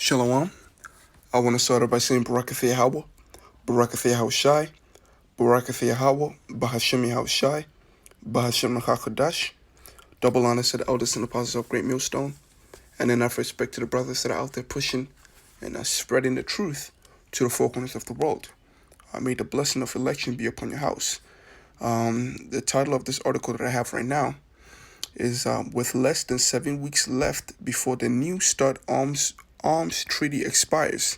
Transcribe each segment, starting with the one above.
Shalom. I want to start off by saying Barakathia Hawa, Barakathia Hawashai, Barakathia Hawa, Bahashemi Hawashai, Bahashem Nachakadash. Double honors to the elders and apostles of Great Millstone, and enough respect to the brothers that are out there pushing and spreading the truth to the four corners of the world. May the blessing of election be upon your house. The title of this article that I have right now is with less than 7 weeks left before the New START arms treaty expires,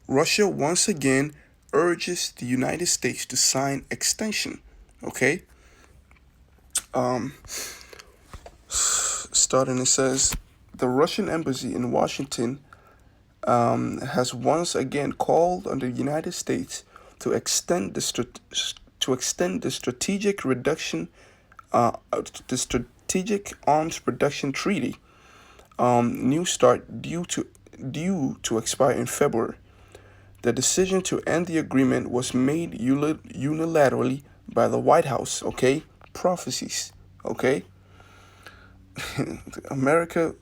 Russia once again urges the United States to sign extension. Okay. Starting, it says the Russian embassy in Washington has once again called on the United States to extend the strategic reduction, the Strategic Arms Reduction Treaty, New START, due to expire in February. The decision to end the agreement was made unilaterally by the White House. Okay, prophecies. Okay, America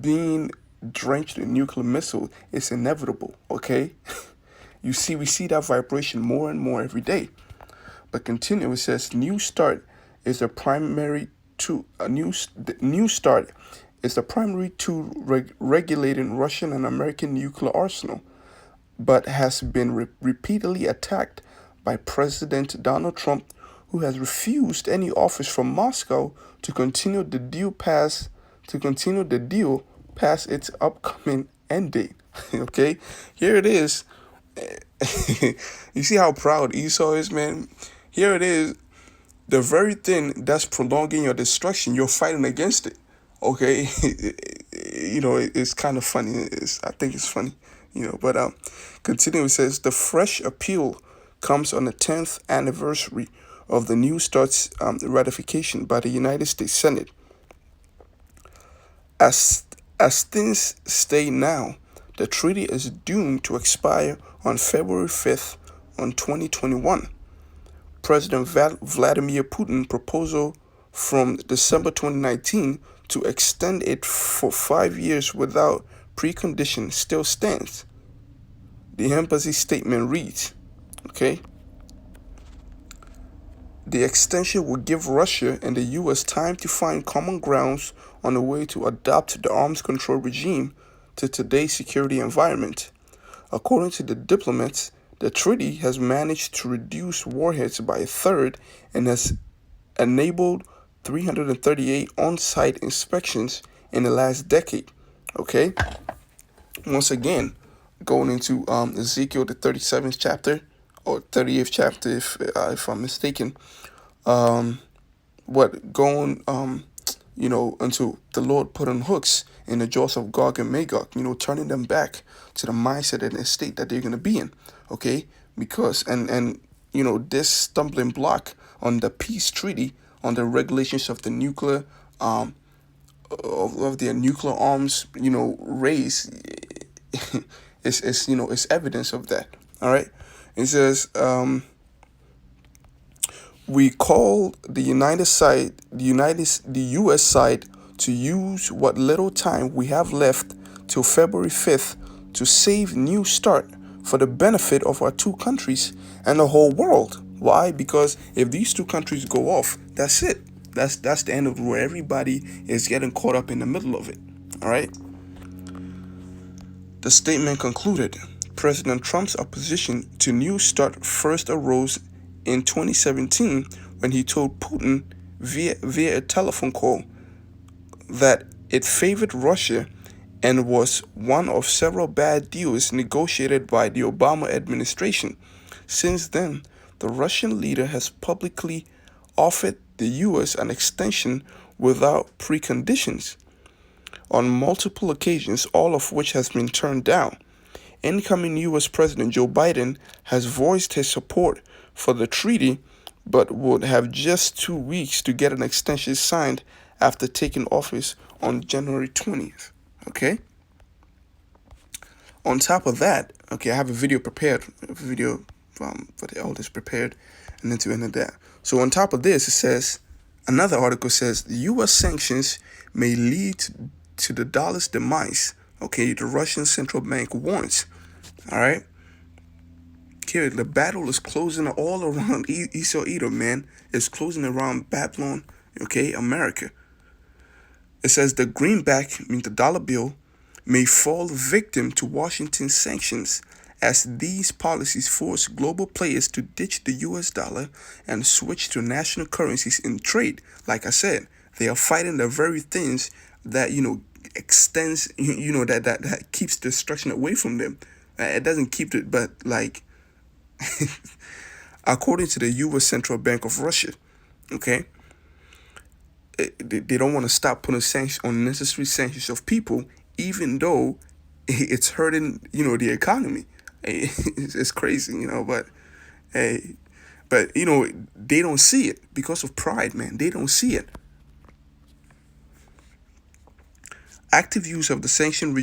being drenched in nuclear missile is inevitable. Okay, we see that vibration more and more every day. But continue, it says New START is the primary tool. New START is the primary tool regulating Russian and American nuclear arsenal, but has been repeatedly attacked by President Donald Trump, who has refused any offers from Moscow to continue the deal past its upcoming end date. Okay, here it is. You see how proud Esau is, man? Here it is. The very thing that's prolonging your destruction, you're fighting against it. Okay, it's kind of funny. I think it's funny, But continuing, it says the fresh appeal comes on the 10th anniversary of the New START's ratification by the United States Senate. As things stay now, the treaty is doomed to expire on February 5th, 2021. President Vladimir Putin's proposal from December 2019 to extend it for 5 years without precondition still stands. The embassy statement reads, okay, the extension will give Russia and the U.S. time to find common grounds on the way to adopt the arms control regime to today's security environment. According to the diplomats, the treaty has managed to reduce warheads by a third and has enabled 338 on-site inspections in the last decade. Okay. Once again, going into Ezekiel the 37th chapter or 38th chapter, if I'm mistaken. Until the Lord put on hooks in the jaws of Gog and Magog, turning them back to the mindset and the state that they're going to be in. Okay, because this stumbling block on the peace treaty, on the regulations of the nuclear of their nuclear arms raise is evidence of that. All right, it says we call the U.S. side to use what little time we have left till February 5th to save New START for the benefit of our two countries and the whole world. Why? Because if these two countries go off, that's it. That's the end of where everybody is getting caught up in the middle of it. All right. The statement concluded, President Trump's opposition to New START first arose in 2017 when he told Putin via a telephone call that it favored Russia and was one of several bad deals negotiated by the Obama administration. Since then, the Russian leader has publicly offered the U.S. an extension without preconditions on multiple occasions, all of which has been turned down. Incoming U.S. President Joe Biden has voiced his support for the treaty, but would have just 2 weeks to get an extension signed after taking office on January 20th. Okay. On top of that, okay, I have a video prepared, for the elders prepared, and then to end of that. So on top of this, it says, another article says, the U.S. sanctions may lead to the dollar's demise, Okay, the Russian central bank warns. All right. Okay, the battle is closing all around Esau Edom, man. It's closing around Babylon, okay, America. It says the greenback, means the dollar bill, may fall victim to Washington's sanctions as these policies force global players to ditch the US dollar and switch to national currencies in trade. Like I said, they are fighting the very things that, extends, that keeps destruction away from them. It doesn't keep it, but like, according to the U.S. Central Bank of Russia, okay, they don't want to stop putting unnecessary sanctions of people, even though it's hurting, the economy. It's crazy, but hey, but they don't see it because of pride, man. They don't see it. Active use of the sanctions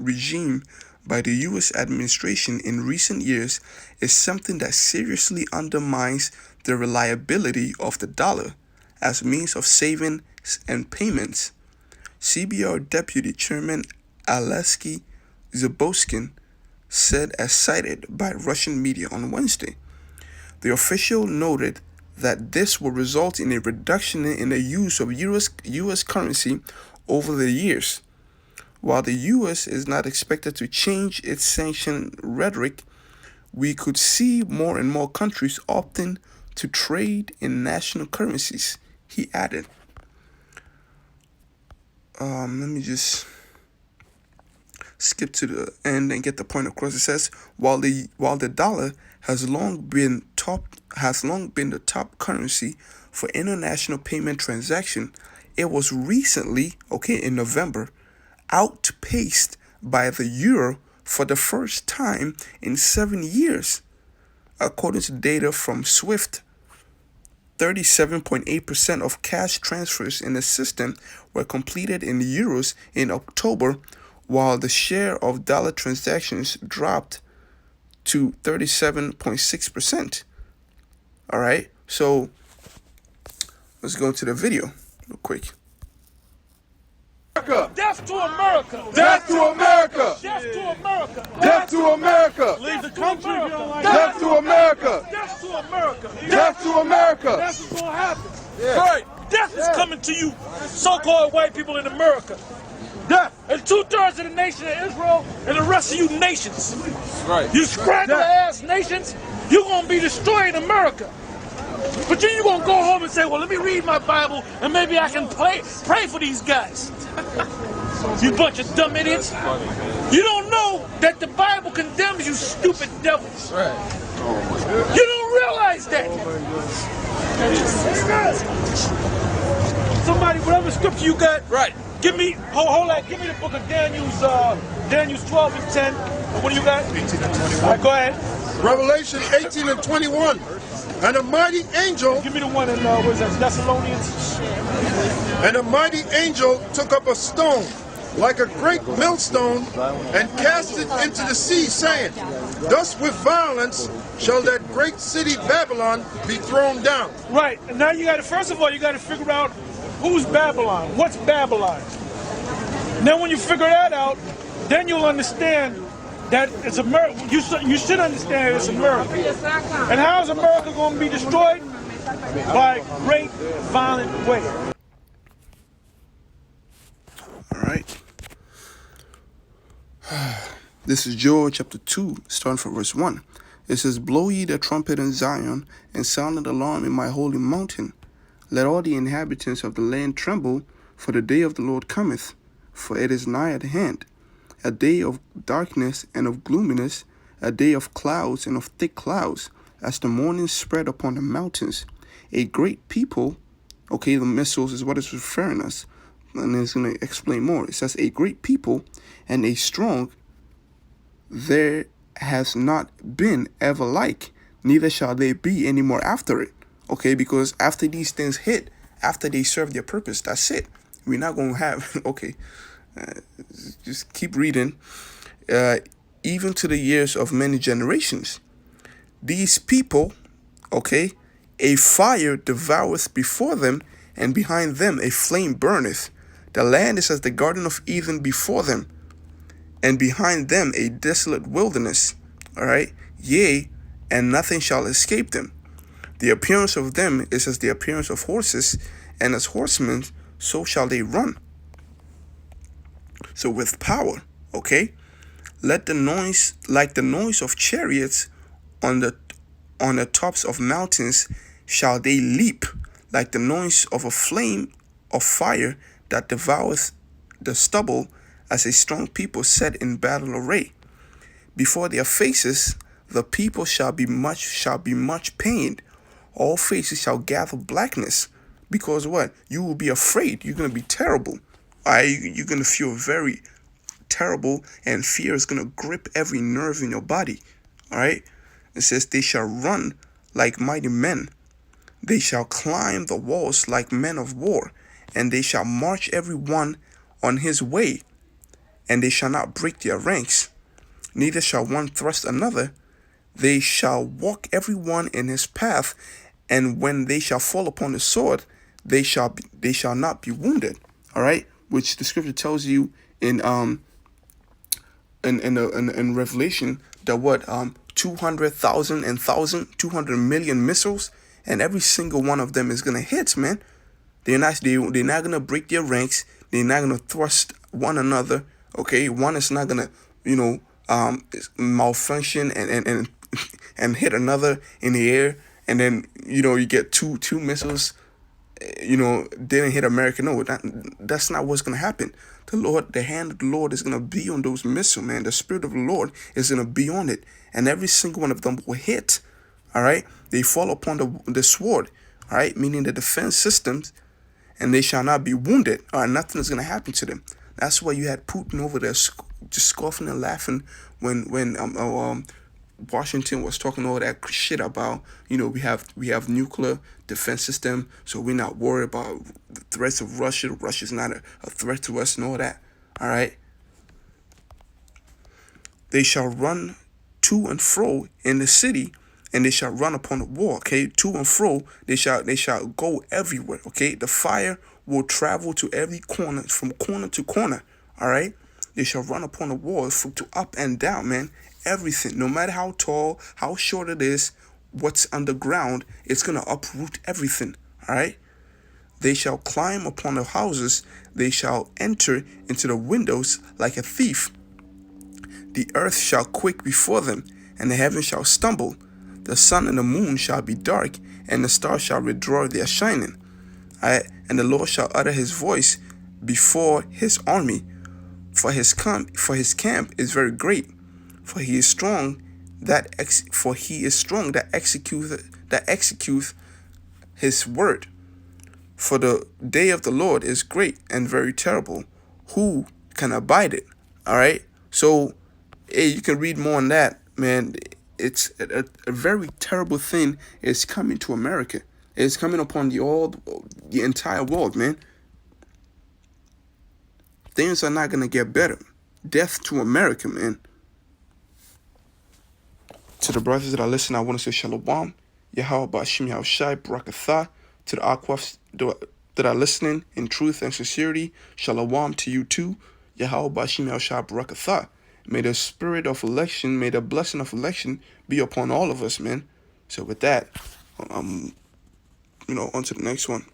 regime by the U.S. administration in recent years is something that seriously undermines the reliability of the dollar as means of saving and payments. CBR Deputy Chairman Alexei Zaboskin said, as cited by Russian media on Wednesday. The official noted that this will result in a reduction in the use of U.S. currency over the years. While the U.S. is not expected to change its sanction rhetoric, we could see more and more countries opting to trade in national currencies, he added. Let me just skip to the end and get the point across. It says, while the dollar has long been the top currency for international payment transaction, it was recently, in November, outpaced by the euro for the first time in 7 years. According to data from SWIFT, 37.8% of cash transfers in the system were completed in euros in October, while the share of dollar transactions dropped to 37.6%. All right, so let's go into the video real quick. Death to America! Death to America! Death to America! Death to America! Leave the country if you don't like Death to America! Death to America! Death to America! That's what's gonna happen. Yeah. Right. Death is coming to you, so-called white people in America. Death! And 2/3 of the nation of Israel and the rest of you nations. Right. You scraggly ass nations, you're gonna be destroying America. But then you're gonna go home and say, well, let me read my Bible and maybe I can pray for these guys. You bunch of dumb idiots. You don't know that the Bible condemns you stupid devils. Right. You don't realize that. Somebody, whatever scripture you got, Right. give me, hold that, give me the book of Daniel's 12 and 10. What do you got? 18 and 21. All right, go ahead. Revelation 18 and 21. And a mighty angel, Give me the one in, what is that, Thessalonians? and a mighty angel took up a stone, like a great millstone, and cast it into the sea, saying, thus with violence shall that great city Babylon be thrown down. Right, and now you got to, first of all, you got to figure out who's Babylon, what's Babylon. Then when you figure that out, then you'll understand that it's America. You should understand it's America. And how is America going to be destroyed? By great violent way. All right. This is Joel chapter 2, starting from verse 1. It says, blow ye the trumpet in Zion, and sound an alarm in my holy mountain. Let all the inhabitants of the land tremble, for the day of the Lord cometh, for it is nigh at hand. A day of darkness and of gloominess, a day of clouds and of thick clouds, as the morning spread upon the mountains. A great people, the missiles is what it's referring us, and it's going to explain more. It says, a great people and a strong, there has not been ever like, neither shall there be any more after it. Because after these things hit, after they serve their purpose, that's it. We're not going to have, just keep reading. Even to the years of many generations. These people, a fire devoureth before them, and behind them a flame burneth. The land is as the Garden of Eden before them, and behind them a desolate wilderness. All right, yea, and nothing shall escape them. The appearance of them is as the appearance of horses, and as horsemen, so shall they run. So with power, okay, let the noise, like the noise of chariots on the tops of mountains, shall they leap, like the noise of a flame of fire that devoureth the stubble, as a strong people set in battle array. Before their faces the people shall be much pained. All faces shall gather blackness. Because what? You will be afraid. You're gonna be terrible. You're gonna feel very terrible, and fear is gonna grip every nerve in your body. All right. It says they shall run like mighty men. They shall climb the walls like men of war, and they shall march every one on his way, and they shall not break their ranks. Neither shall one thrust another. They shall walk every one in his path, and when they shall fall upon the sword, they shall not be wounded. All right, which the scripture tells you in Revelation that what 200,000 and 200 million missiles, and every single one of them is gonna hit, man. They're not gonna break their ranks. They're not gonna thrust one another. Okay, one is not gonna malfunction and hit another in the air, and then you get two missiles didn't hit America. No, that's not what's gonna happen. The hand of the Lord is gonna be on those missiles, man. The Spirit of the Lord is gonna be on it, and every single one of them will hit. All right, they fall upon the sword. All right, meaning the defense systems, and they shall not be wounded. All right, nothing is gonna happen to them. That's why you had Putin over there just scoffing and laughing when Washington was talking all that shit about, we have nuclear defense system, so we're not worried about the threats of Russia. Russia's not a threat to us and all that. All right. They shall run to and fro in the city, and they shall run upon the wall. Okay, to and fro, they shall go everywhere. Okay, the fire will travel to every corner, from corner to corner. All right, they shall run upon the wall, from to up and down, man. Everything, no matter how tall, how short it is, what's underground, it's gonna uproot everything. All right. They shall climb upon the houses. They shall enter into the windows like a thief. The earth shall quake before them, and the heaven shall stumble. The sun and the moon shall be dark, and the stars shall withdraw their shining. And the Lord shall utter his voice before his army, for his camp is very great. For he is strong that executeth his word. For the day of the Lord is great and very terrible. Who can abide it? All right. So, hey, you can read more on that, man. It's a very terrible thing is coming to America. It's coming upon the entire world, man. Things are not gonna get better. Death to America, man. To the brothers that are listening, I want to say shalom. Yahweh Ba'ashim Yahushai Barakatha. To the Aquafs that are listening in truth and sincerity, shalom to you too. Yahweh Ba'ashim Yahushai Barakatha. May the spirit of election, may the blessing of election be upon all of us, man. So with that, on to the next one.